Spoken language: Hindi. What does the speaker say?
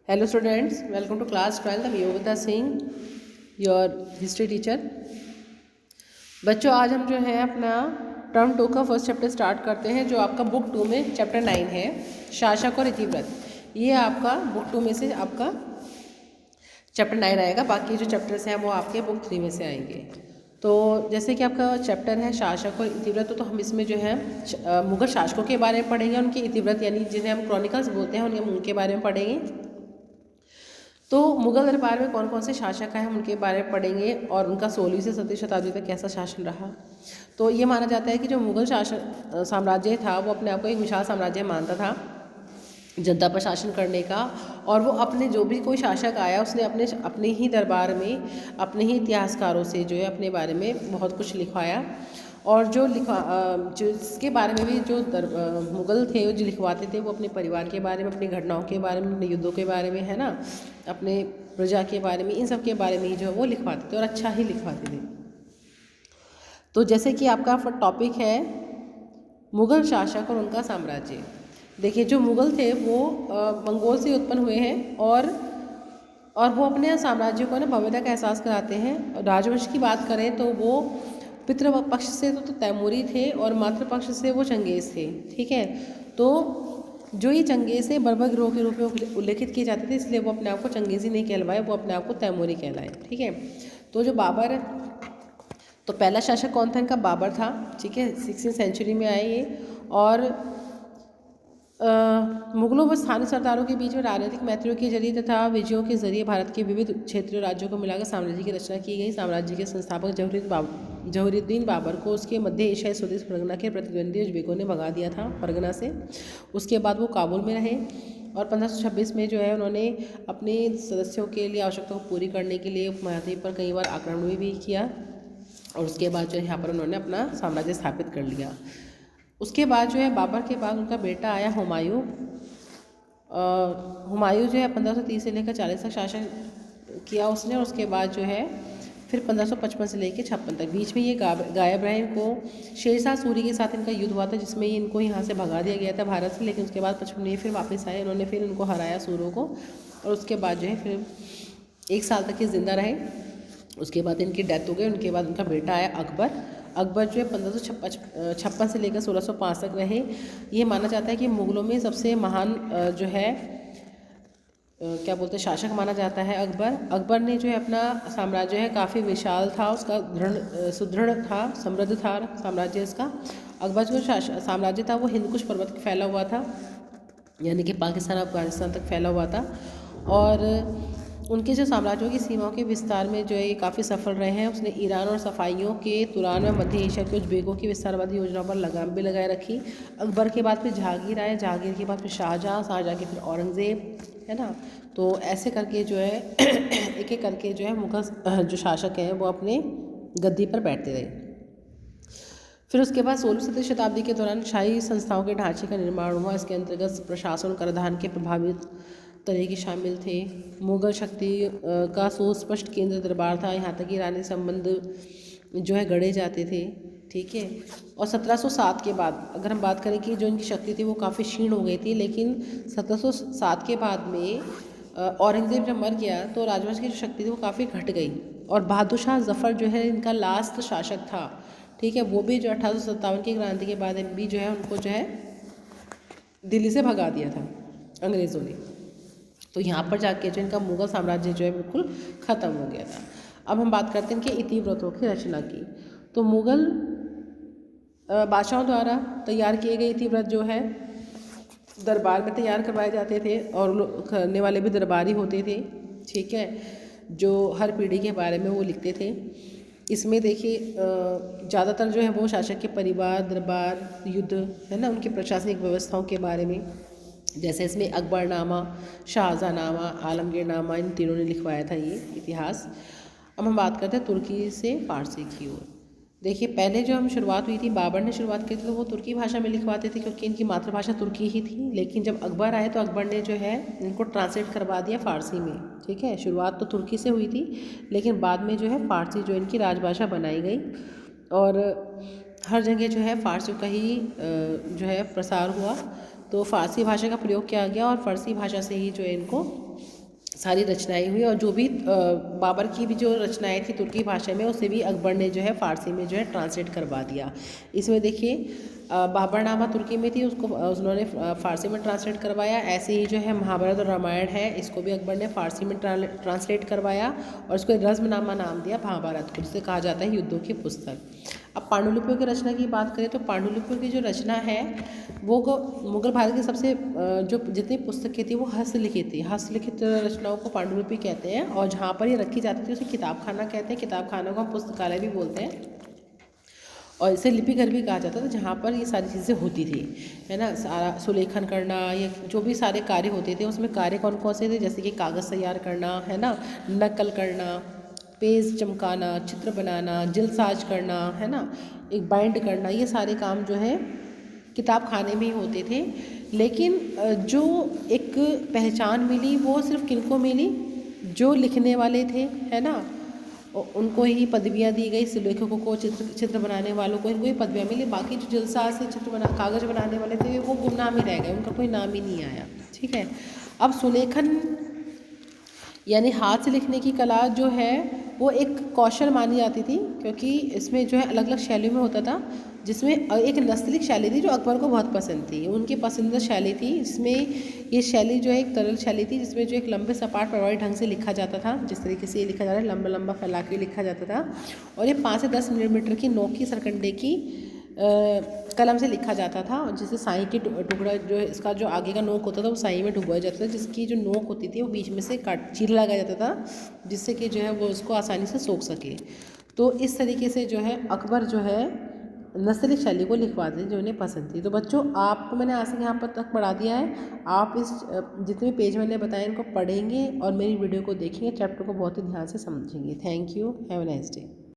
Hello students, welcome to class 12. I'm Yogita Singh, your history teacher. बच्चों आज हम जो है अपना टर्म 2 का फर्स्ट चैप्टर स्टार्ट करते हैं जो आपका बुक 2 में चैप्टर 9 है शासक और इतिव्रत। ये आपका बुक 2 में से आपका चैप्टर 9 आएगा, बाकी जो चैप्टर्स हैं वो आपके बुक 3 में से आएंगे। तो जैसे कि आपका चैप्टर है शासक और इतिव्रत, तो हम इसमें जो है मुगल शासकों के बारे में पढ़ेंगे, उनके इतिव्रत यानी जिन्हें हम क्रॉनिकल्स बोलते हैं उनके बारे में पढ़ेंगे। तो मुगल दरबार में कौन कौन से शासक आए हम उनके बारे में पढ़ेंगे और उनका 16वीं से 17वीं शताब्दी तक कैसा शासन रहा। तो ये माना जाता है कि जो मुगल शासन साम्राज्य था वो अपने आप को एक विशाल साम्राज्य मानता था जनता पर शासन करने का, और वो अपने जो भी कोई शासक आया उसने अपने ही दरबार में अपने ही इतिहासकारों से जो है अपने बारे में बहुत कुछ लिखवाया। और जो इसके बारे में भी जो मुगल थे जो लिखवाते थे वो अपने परिवार के बारे में, अपनी घटनाओं के बारे में, अपने युद्धों के बारे में, है ना, अपने प्रजा के बारे में, इन सब के बारे में ही जो है वो लिखवाते थे और अच्छा ही लिखवाते थे। तो जैसे कि आपका टॉपिक है मुगल शासक और उनका साम्राज्य। देखिए जो मुगल थे वो मंगोल से उत्पन्न हुए हैं और वो अपने साम्राज्य को ना भव्यता का एहसास कराते हैं। राजवंश की बात करें तो वो पितृ पक्ष से तो तैमूरी थे और मातृ पक्ष से वो चंगेज़ थे। ठीक है, तो जो ये चंगेज़ बर्बर गिरोह के रूप में उल्लेखित किए जाते थे, इसलिए वो अपने आप को चंगेज़ी नहीं कहलवाए, वो अपने आप को तैमूरी कहलाए। ठीक है, तो जो बाबर, तो पहला शासक कौन था इनका? बाबर था। ठीक है, 16वीं सेंचुरी में आए ये। और मुगलों व स्थानीय सरदारों के बीच में राजनीतिक मैत्रियों के जरिए तथा विजयों के जरिए भारत के विविध क्षेत्रीय राज्यों को मिलाकर साम्राज्य की रचना की गई। साम्राज्य के संस्थापक जहुरुद्दीन बाबर को उसके मध्य एशियाई स्वदेश परगना के प्रतिद्वंदी उज्बेकों ने भगा दिया था परगना से। उसके बाद वो काबुल में रहे और 1526 में जो है उन्होंने अपने सदस्यों के लिए आवश्यकता को पूरी करने के लिए उपमहाद्वीप पर कई बार आक्रमण भी किया और उसके बाद जो है यहाँ पर उन्होंने अपना साम्राज्य स्थापित कर लिया। उसके बाद जो है बाबर के बाद उनका बेटा आया हुमायूं। हुमायूं जो है 1530 से लेकर 40 तक शासन किया उसने, और उसके बाद जो है फिर 1555 से लेकर 56 तक बीच में ये गायब रहे। इनको शेरशाह सूरी के साथ इनका युद्ध हुआ था जिसमें इनको यहाँ से भगा दिया गया था भारत से, लेकिन उसके बाद 55 में फिर वापस आए, उन्होंने फिर उनको हराया सूरों को, और उसके बाद जो है फिर 1 साल तक ये जिंदा रहे। उसके बाद इनकी डेथ हो गई। उनके बाद उनका बेटा आया अकबर। अकबर जो है 1556 से लेकर 1605 तक रहे। ये माना जाता है कि मुग़लों में सबसे महान जो है क्या बोलते हैं शासक माना जाता है अकबर। अकबर ने जो है अपना साम्राज्य है काफ़ी विशाल था, उसका सुदृढ़ था, समृद्ध था साम्राज्य इसका। अकबर जो साम्राज्य था वो हिंदकुश पर्वत फैला हुआ था, यानी कि पाकिस्तान अफगानिस्तान तक फैला हुआ था। और उनके जो साम्राज्यों की सीमाओं के विस्तार में जो है ये काफ़ी सफल रहे हैं। उसने ईरान और सफ़ाइयों के तुरान में मध्य एशिया के उज्बेकों की विस्तारवादी योजनाओं पर लगाम भी लगाए रखी। अकबर के बाद फिर जहांगीर आए, जहांगीर के बाद फिर शाहजहाँ, शाहजहाँ के फिर औरंगज़ेब, है ना। तो ऐसे करके जो है एक एक करके जो है मुगल जो शासक हैं वो अपने गद्दी पर बैठते रहे। फिर उसके बाद 16वीं शताब्दी के दौरान शाही संस्थाओं के ढांचे का निर्माण हुआ। इसके अंतर्गत प्रशासन कराधान के प्रभावित तरीके शामिल थे। मुगल शक्ति का सुस्पष्ट केंद्र दरबार था, यहाँ तक कि रानी संबंध जो है गढ़े जाते थे। ठीक है, और 1707 के बाद अगर हम बात करें कि जो इनकी शक्ति थी वो काफ़ी क्षीण हो गई थी, लेकिन 1707 के बाद में औरंगज़ेब जब मर गया तो राजवंश की जो शक्ति थी वो काफ़ी घट गई, और बहादुर शाह जफ़र जो है इनका लास्ट शासक था। ठीक है, वो भी जो 1857 की क्रांति के बाद भी जो है उनको जो है दिल्ली से भगा दिया था अंग्रेज़ों ने। तो यहाँ पर जाके जो इनका मुगल साम्राज्य जो है बिल्कुल ख़त्म हो गया था। अब हम बात करते हैं इनके इतिव्रतों की रचना की। तो मुगल बादशाहों द्वारा तैयार किए गए इतिव्रत जो है दरबार में तैयार करवाए जाते थे और करने वाले भी दरबारी होते थे। ठीक है, जो हर पीढ़ी के बारे में वो लिखते थे। इसमें देखिए ज़्यादातर जो है वो शासक के परिवार, दरबार, युद्ध, है ना, उनकी प्रशासनिक व्यवस्थाओं के बारे में, जैसे इसमें अकबरनामा, शाहजहाँनामा, आलमगीरनामा, इन तीनों ने लिखवाया था ये इतिहास। अब हम बात करते हैं तुर्की से फारसी की ओर। देखिए पहले जो हम शुरुआत हुई थी, बाबर ने शुरुआत की थी तो वो तुर्की भाषा में लिखवाते थे क्योंकि इनकी मातृभाषा तुर्की ही थी। लेकिन जब अकबर आए तो अकबर ने जो है इनको ट्रांसलेट करवा दिया फ़ारसी में। ठीक है, शुरुआत तो तुर्की से हुई थी लेकिन बाद में जो है फ़ारसी जो इनकी राजभाषा बनाई गई, और हर जगह जो है फ़ारसी का ही जो है प्रसार हुआ। तो फ़ारसी भाषा का प्रयोग किया गया और फ़ारसी भाषा से ही जो है इनको सारी रचनाएं हुई। और जो भी बाबर की भी जो रचनाएं थी तुर्की भाषा में, उसे भी अकबर ने जो है फ़ारसी में जो है ट्रांसलेट करवा दिया। इसमें देखिए बाबरनामा तुर्की में थी, उसको उन्होंने फ़ारसी में ट्रांसलेट करवाया। ऐसे ही जो है महाभारत और रामायण है, इसको भी अकबर ने फ़ारसी में ट्रांसलेट करवाया और इसको रज़्मनामा नाम दिया महाभारत को, जिसे कहा जाता है युद्धों की पुस्तक। अब पांडुलिपियों की रचना की बात करें तो पांडुलिपियों की जो रचना है वो मुगल भारत की सबसे जो जितनी पुस्तकें थी वो हस्तलिखित थी। हस्तलिखित रचनाओं को पांडुलिपि कहते हैं और जहाँ पर ये रखी जाती थी उसे किताब खाना कहते हैं। किताब खाना को हम पुस्तकालय भी बोलते हैं और इसे लिपि घर भी कहा जाता था, जहाँ पर ये सारी चीज़ें होती थी, है ना। सारा सुलेखन करना, ये जो भी सारे कार्य होते थे उसमें कार्य कौन कौन से थे, जैसे कि कागज़ तैयार करना, है ना, नकल करना, पेज चमकाना, चित्र बनाना, जलसाज करना, है ना, एक बाइंड करना, ये सारे काम जो है किताब खाने में ही होते थे। लेकिन जो एक पहचान मिली वो सिर्फ किनको मिली, जो लिखने वाले थे, है ना, उनको ही पदवियाँ दी गई। सुलेखकों को, चित्र बनाने वालों को, इनको ही पदवियाँ मिली। बाकी जो जलसाज से कागज़ बनाने वाले थे वो गुमनाम ही रह गए, उनका कोई नाम ही नहीं आया। ठीक है। अब सुलेखन यानी हाथ से लिखने की कला जो है वो एक कौशल मानी जाती थी, क्योंकि इसमें जो है अलग अलग शैलियों में होता था, जिसमें एक नस्तलिक शैली थी जो अकबर को बहुत पसंद थी, उनकी पसंदीदा शैली थी। जिसमें ये शैली जो है एक तरल शैली थी, जिसमें जो एक लंबे सपाट प्रभावी ढंग से लिखा जाता था, जिस तरीके से ये लिखा जा रहा है, लंबा लंबा फैला के लिखा जाता था। और ये 5 से 10 मिलीमीटर की नोक की सरकंडे की कलम से लिखा जाता था, जिससे साई की टुकड़ा जो है, इसका जो आगे का नोक होता था वो साई में डुबोया जाता था, जिसकी जो नोक होती थी वो बीच में से चीरा लगाया जाता था, जिससे कि जो है वो उसको आसानी से सोख सके। तो इस तरीके से जो है अकबर जो है नस्तलिक शैली को लिखवाते जो उन्हें पसंद थी। तो बच्चों, आपको मैंने आज से यहाँ पर तक पढ़ा दिया है। आप इस जितने पेज मैंने बताए इनको पढ़ेंगे और मेरी वीडियो को देखेंगे, चैप्टर को बहुत ही ध्यान से समझेंगे। Thank you, have a nice day.